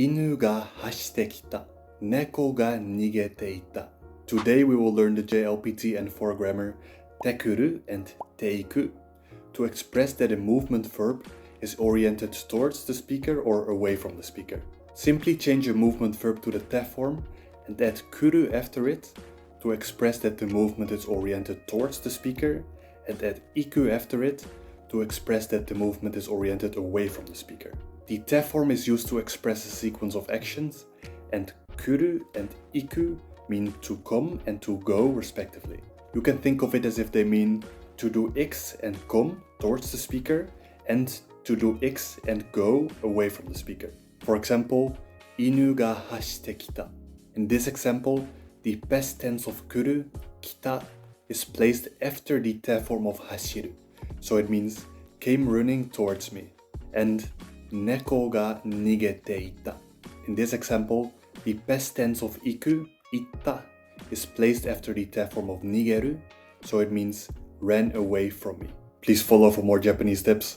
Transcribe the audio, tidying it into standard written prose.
犬が走ってきた。猫が逃げていた。Today we will learn the JLPT and 4 grammar tekuru and teiku to express that a movement verb is oriented towards the speaker or away from the speaker. Simply change a movement verb to the te form and add kuru after it to express that the movement is oriented towards the speaker, and add iku after it to express that the movement is oriented away from the speaker. The te form is used to express a sequence of actions, and kuru and iku mean to come and to go respectively. You can think of it as if they mean to do X and come towards the speaker, and to do X and go away from the speaker. For example, inu ga hashite kita. In this example, the past tense of kuru, kita, is placed after the te form of hashiru, so it means came running towards me. And neko ga nigete ita. In this example, the past tense of iku, ita, is placed after the te form of nigeru, so it means ran away from me. Please follow for more Japanese tips.